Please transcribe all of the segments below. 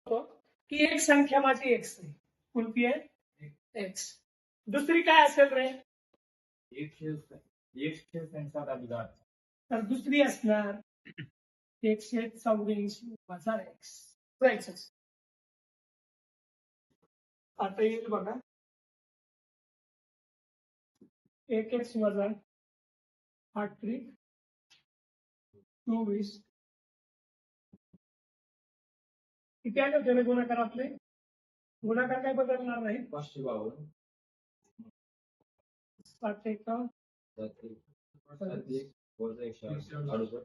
की एक संख्या माझी एक्स आहे. कोणती आहे? एक्स. दुसरी काय असेल रे? तर दुसरी असणार 184 वजा एक्स. एक्स आता येईल बघा. 1x वजा 8 3 24. किती आले होते गुणाकार आपले? गुणाकार काय बदलणार नाही. 552 7 1 वजा 168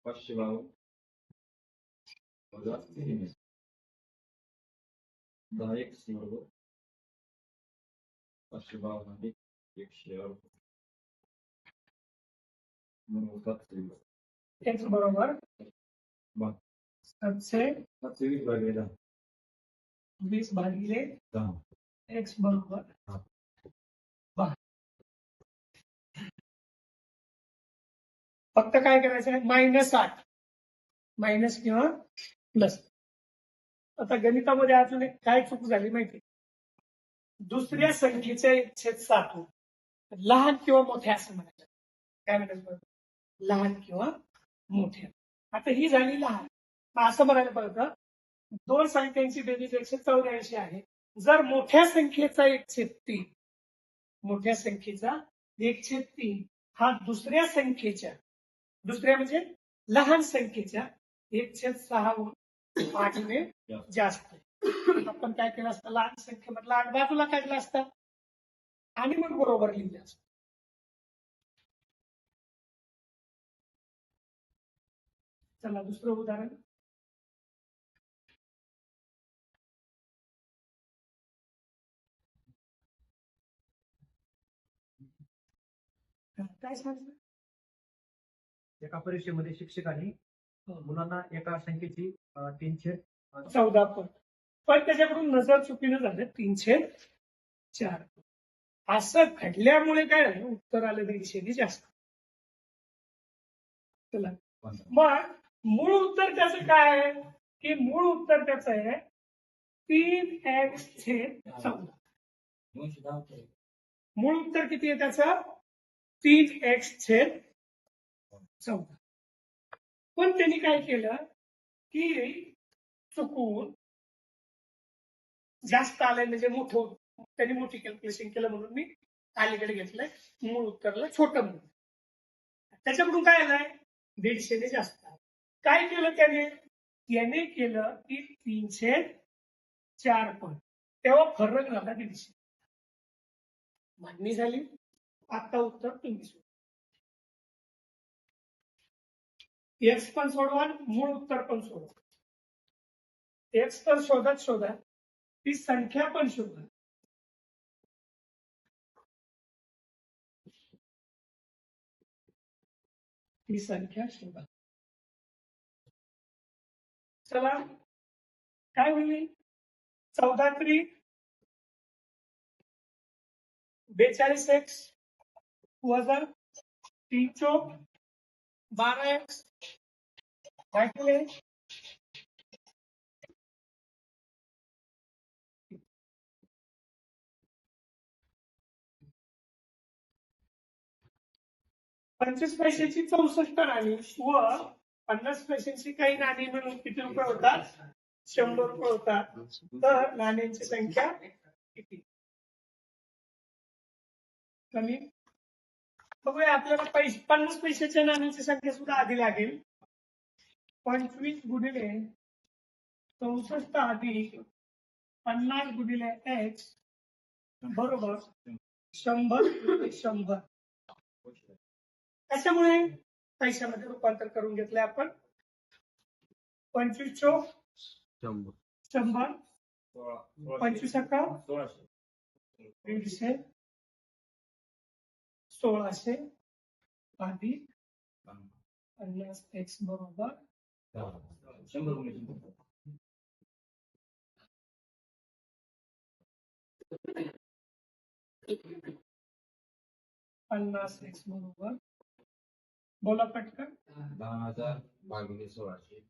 552 वजा 3 10 x वर्ग 552 108 एक्स बरोबर 720 भागिले 20 भागिले 10 एक्स बरोबर 12. फक्त काय करायचं आहे? -8 मायनस किंवा प्लस. आता गणितामध्ये अजून एक काय चूक झाली माहिती? दुसऱ्या संख्येच्या 1/7 लहान किंवा मोठ्या असं म्हणायचं. काय म्हणायचं? लहान किंवा मोठ्या. आता ही झाली लहान. असं म्हणायला पाहिजे दोन संख्यांची बेरीज 184 आहे. जर मोठ्या संख्येचा 1/3 मोठ्या संख्येचा 1/3 हा दुसऱ्या संख्येच्या दुसऱ्या म्हणजे लहान संख्येच्या 1/6 8 ने जास्त. आपण काय केलं असतं? लहान संख्येमधला 8 बाजूला काढला असता आणि मग बरोबर लिहिलं असतं. चला दुसरं उदाहरण. काय सांगितलं? एका परीक्षेमध्ये शिक्षकांनी मुलांना एका संख्येची 314 पण त्याच्याकडून नजर चुकीनं झालं 304. असं घडल्यामुळे काय झालं? उत्तर आलं 150 जास्त. चला मग मूळ उत्तर त्याचं काय आहे? की मूळ उत्तर त्याचं आहे 3x/14. मूळ उत्तर किती आहे त्याचं? 3x/14. पण त्यांनी काय केलं की चुकून जास्त आलंय म्हणजे मोठं. त्यांनी मोठी कॅल्क्युलेशन केलं म्हणून मी अलीकडे घेतलंय. मूळ उत्तरला छोटं म्हणून. त्याच्याकडून काय आलंय? 150 ने जास्त. काय केलं त्याने? त्याने केलं की 304 पण. तेव्हा फरक झाला 150. मान्य झाली. आता उत्तर तुम्ही सोडवा. एक्स पण सोडवा, मूळ उत्तर पण सोडवा. एक्स तर शोधा, ती संख्या पण शोधा. ती संख्या शोधा. चला काय होईल? 14 3 42x वजा 3 चौक 12x काय केले? पंचवीस पैशाची 64 नाणी व 50 पैशाची काही नाणी मिळून किती रुपये होतात? 100 रुपये होतात. तर नाण्यांची संख्या किती? कमी. बघूया आपल्याला 50 पैशाच्या नाण्यांची संख्या सुद्धा आधी लागेल. 25 गुणिले 64 अधिक 50 गुणिले x बरोबर 100 कशामुळे? पैशामध्ये रूपांतर करून घेतलंय आपण. 25 चौक 100 25 अका 150 1600 अधिक 50 x बरोबर 50 x बरोबर बोला पटकन 10,000 भागिले 1600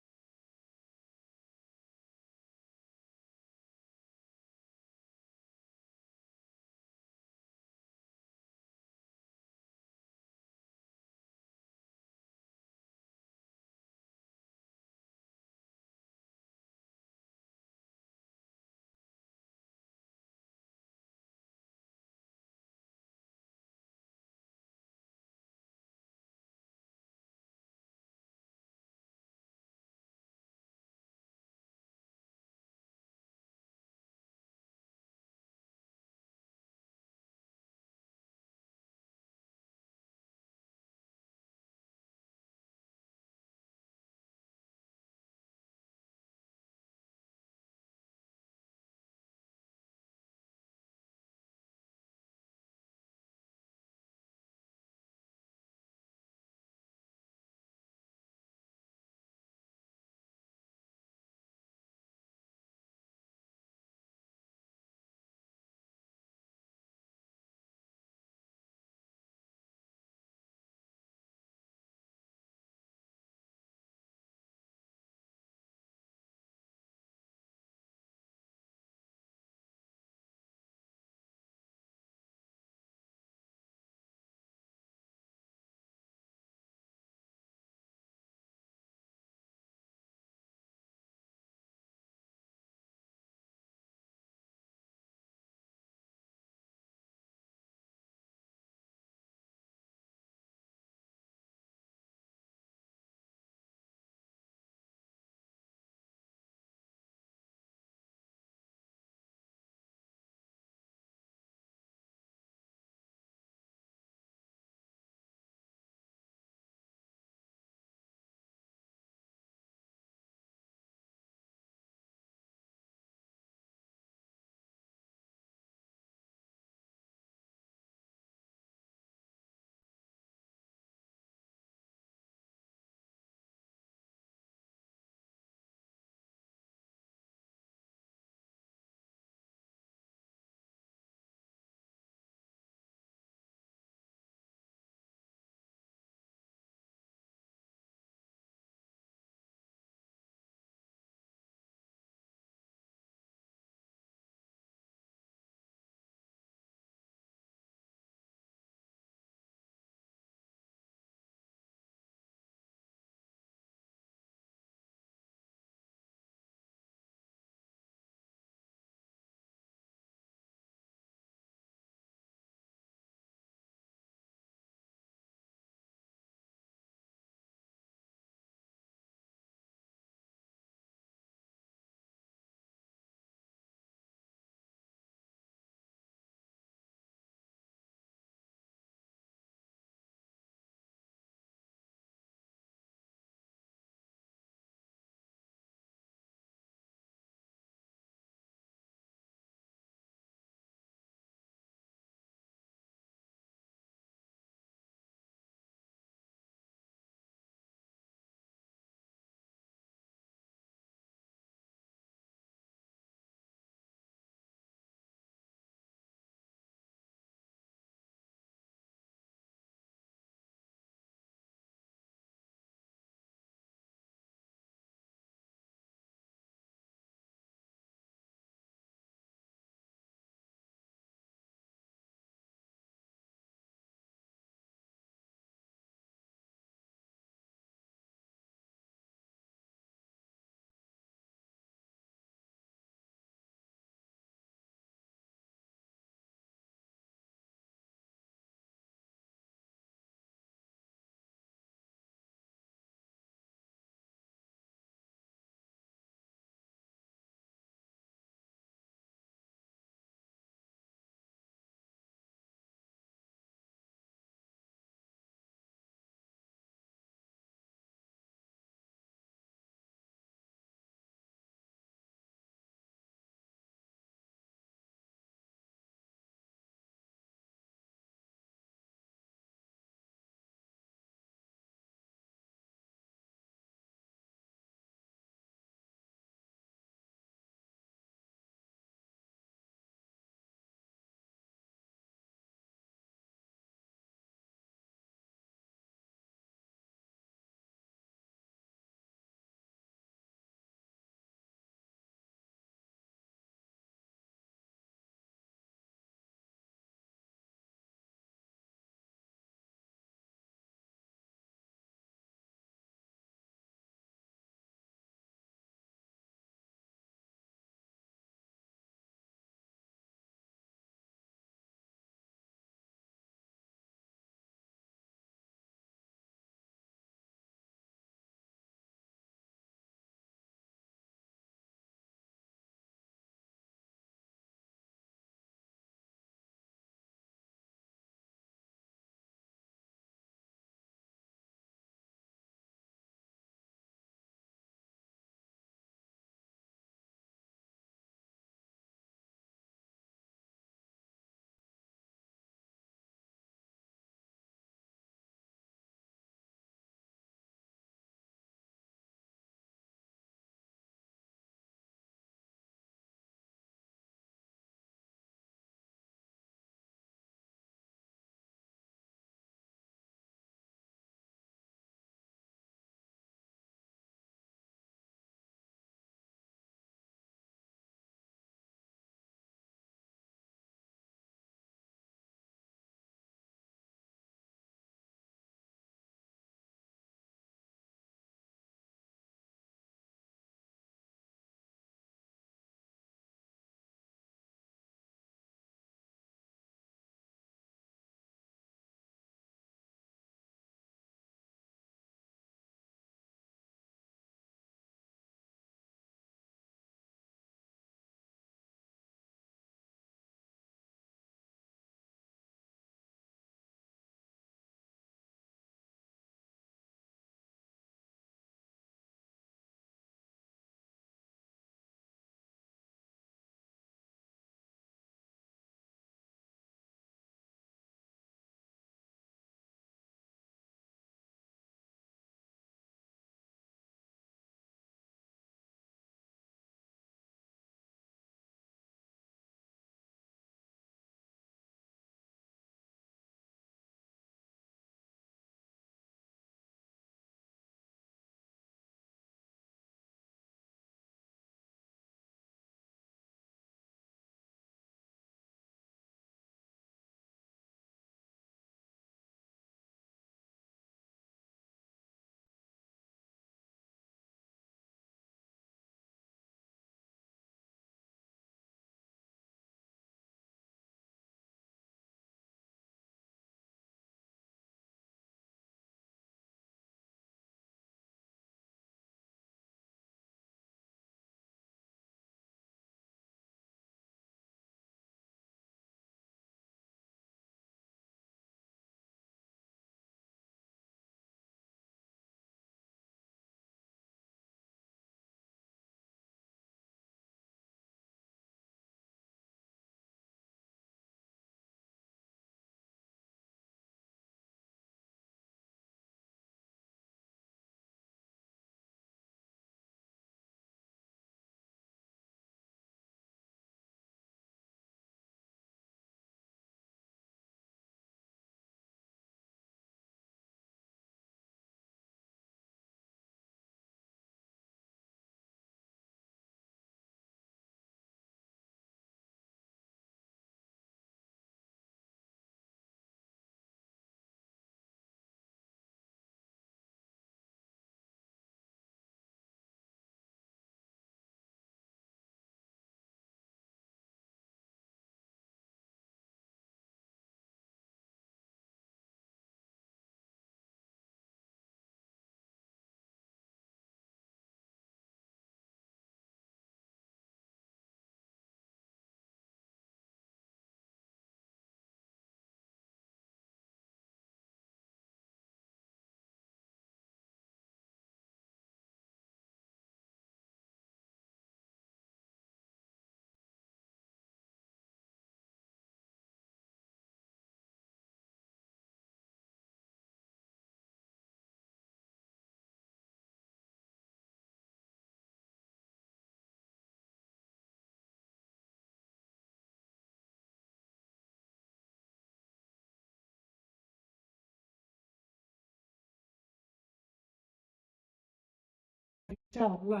4ला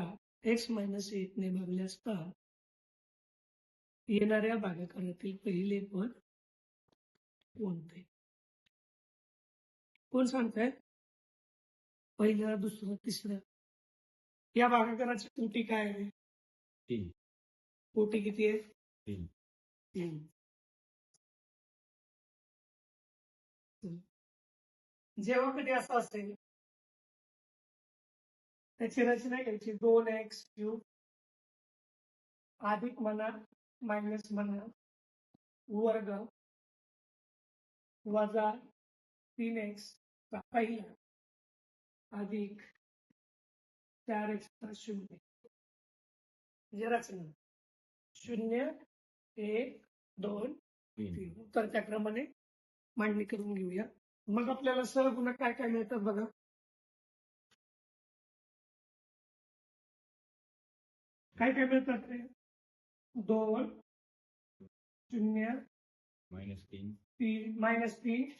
एक्स मायनस 1 ने भागले असता येणाऱ्या भागाकारातील पहिले पद कोणते? कोण सांगताय? पहिलं, दुसरं, तिसरं. या भागाकाराची कोटी काय आहे? 3. कोटी किती आहे? 3. 3. जेव्हा कधी असं असेल त्याची रचना घ्यायची 2x³ अधिक म्हणा मायनस म्हणा वर्ग वजा 3x पहिला अधिक 4x चा शून्य म्हणजे रचना 0 1 2 3 उत्तरच्या क्रमाने मांडणी करून घेऊया. मग आपल्याला सहगुणक काय काय मिळतात बघा. काय काय मिळतात ते? 2 0 -3. 3 -3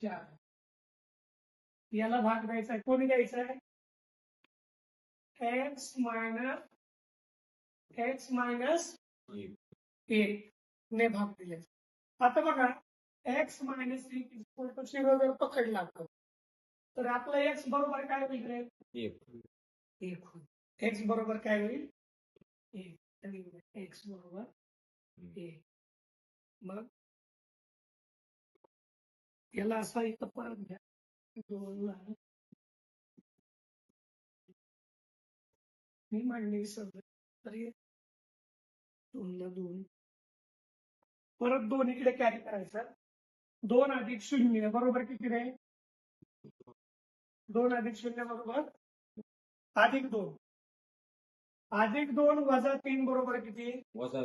4 याला भाग द्यायचा आहे. कोणी द्यायचा आहे? x मायनस 1 ने भाग दिले. आता बघा x मायनस 1 0 जर पकडला तर आपला x बरोबर काय होईल? 1 होईल. x बरोबर काय होईल? 1. x बरोबर 1. मग याला असा इथं परत घ्या 2 ला मी मांडणी विसरलो तरी 2 ला 2 परत 2 इकडे कॅरी करायचा 2 अधिक 0 बरोबर किती रे? 2 अधिक 0 बरोबर अधिक 2 अधिक 2 वजा 3 बरोबर किती? वजा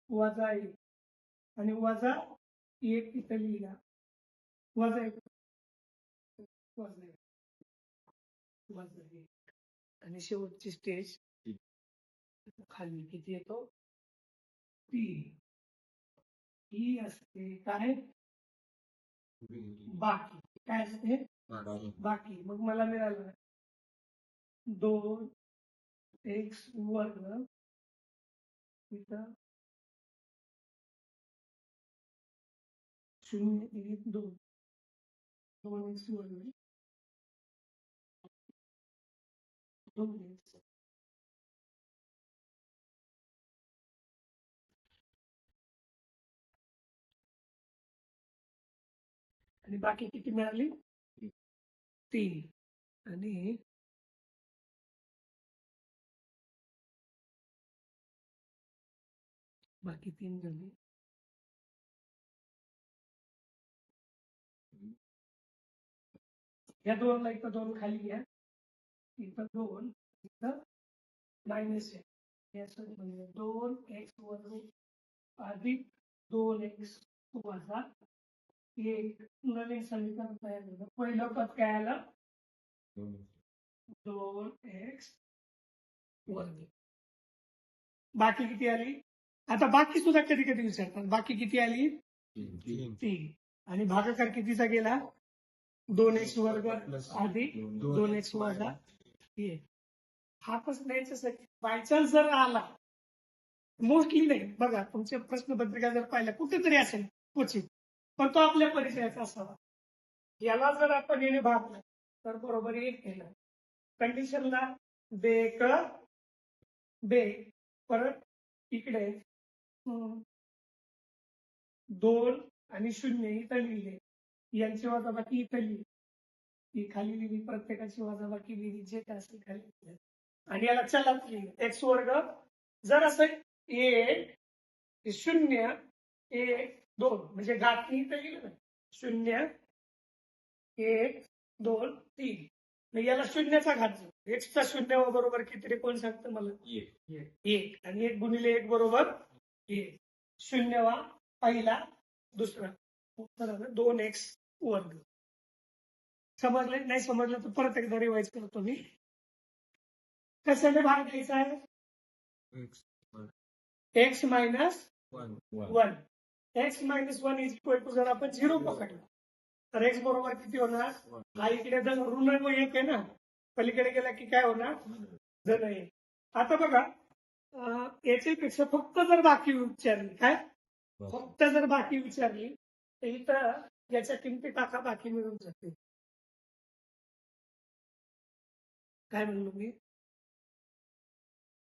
वजा 1 आणि वजा 1 इथं लिहिला वजा 1 वजा 1 वजा 1 आणि शेवटची स्टेज खाली किती येतो? 3 ही असते काय? बाकी काय असते? बाकी. मग मला मिळालं 2x वर्ग इथं 0 1 2 2x वर्ग 2x आणि बाकी किती मिळाली? 3 आणि बाकी 3 झाली. या 2 ला इथं 2 खाली घ्या इथं 2 इथं -1 याचं म्हणजे 2x वर्ग अधिक 2x वजा 1 नवीन समीकरण तयार झालं. पहिलं पद काय आलं? 2x वर्ग. बाकी किती आली? आता बाकी सुद्धा कधी कधी विचारतात. बाकी किती आली? 3 आणि भागाकार कितीचा गेला? 2x वर्ग अधिक 2x वजा 1. हा प्रश्न याच्यासाठी बायचान्स जर आला मोस्टली नाही बघा तुमच्या प्रश्नपत्रिका जर पाहिल्या कुठेतरी असेल क्वचित पण तो आपल्या परिचयाचा असावा. याला जर आपण येणे भागलं तर बरोबर 1 केलं कंडिशनला बे परत इकडे 2 आणि 0 इथं लिहिले यांची वजाबाकी इथं लिहिली ही खाली लिहिली प्रत्येकाची वजाबाकी लिहिली जे काय असेल खाली लिहिलं आणि याला चलात लिहिलं x वर्ग जर असं 1 0 1 2 म्हणजे घात इथं लिहिलं ना 0 1 2 3 मग याला शून्याचा घात झाला एक्सचा 0 बरोबर किती रे? कोण सांगतं मला? 1 आणि 1 गुणिले 1 बरोबर 1 0 पहिला दुसरा उत्तर आलं 2x वर्ग. समजलं? नाही समजलं तर परत एकदा रिवाइज करतो मी. कशाने भाग द्यायचा आहे? x minus 1 x minus 1 is equal to जर आपण 0 पकडलं तर x बरोबर किती होणार? हा इकडे जर ऋण 1 आहे ना पलीकडे गेला की काय होणार धन आहे. आता बघा याच्यापेक्षा फक्त जर बाकी विचारली काय फक्त जर बाकी विचारली तर इथं याच्या किमती टाका बाकी मिळून जाते. काय म्हणलो मी?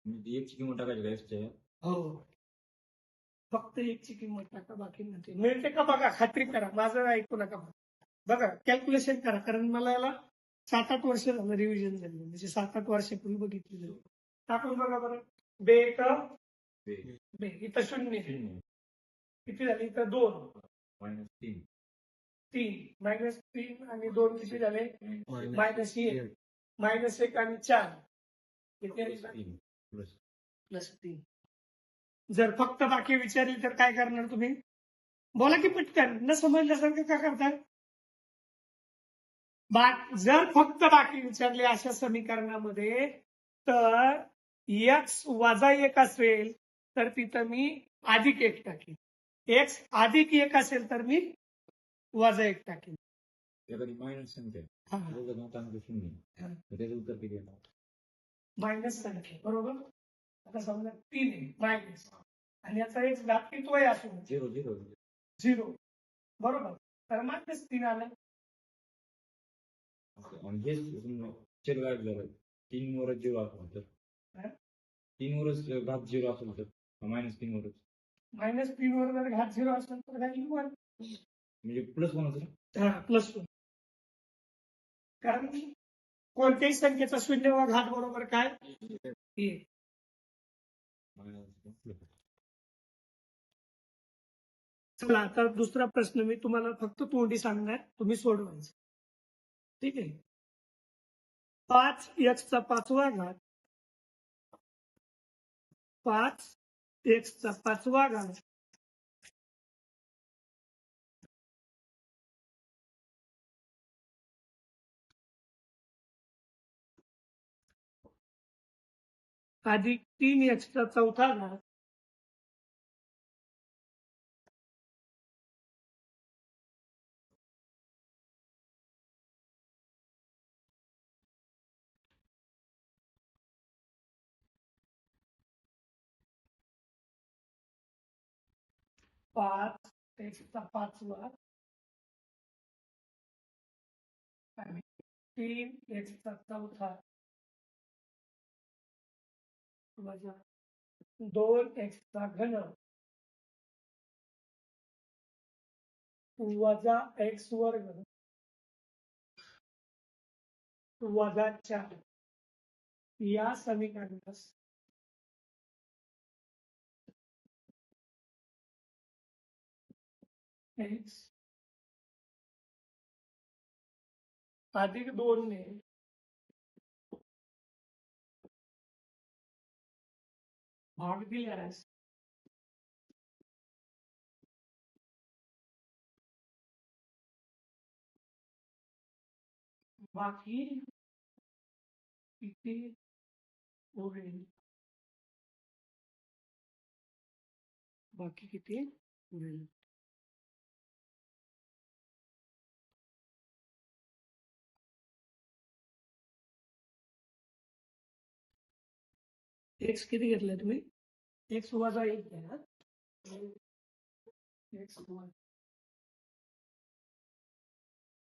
म्हणजे एकची किंमत टाकायची का एक्सच्या? हो फक्त एकची किंमत टाका बाकी मिळते. मिळते का बघा खात्री करा माझं ऐकू नका बघा कॅल्क्युलेशन करा कारण मला याला 7-8 वर्ष झालं रिव्हिजन झाली म्हणजे 7-8 वर्षापूर्वी बघितलेलं. टाकून बघा बरं बे एक बे इथं शून्य किती झाली इथं 2 -3 -3 आणि 2 किती झाले -1 -1 आणि 4 किती आले? +3. जर फक्त बाकी विचारली तर काय करणार तुम्ही? बोला की पटकन न समजल्यासारखं का करताय? जर फक्त बाकी विचारले अशा समीकरणामध्ये तर x वजा 1 असेल तर तिथं मी +1 टाकेन. x +1 असेल तर मी -1 टाकेन. एखादी मायनस संख्या हा. घातांक 0 हा. तर त्याचं उत्तर किती येणार? मायनस संख्या बरोबर. आता समजा 3 आहे मायनस आणि याचा एक घात कितवाही असू 0 बरोबर तर -3 आलं. आणि हे चल गायब झालं 3 वरच 0 असेल तर हा? 3 वरच घात 0 असेल तर -3 वरच -3 वर जर घात 0 असेल तर व्हॅल्यू 1 म्हणजे +1 असेल. +1 कारण कोणत्याही संख्येचा 0 वा घात बरोबर काय 1. चला आता दुसरा प्रश्न मी तुम्हाला फक्त तोंडी सांगणार तुम्ही सोडवायचं. ठीक आहे. 5x चा 5वा घात 5x चा 5वा घात अधिक 3x चा 4था घात पाच x चा 5वा आणि 3x चा 4था वजा 2x चा घन वजा x वर्ग वजा 4 या समीकरणास x अधिक 2 ने भाग दिल्यास बाकी किती उरेल? बाकी किती उरेल? x किती घेतलाय तुम्ही? x वजा 1 घ्या. x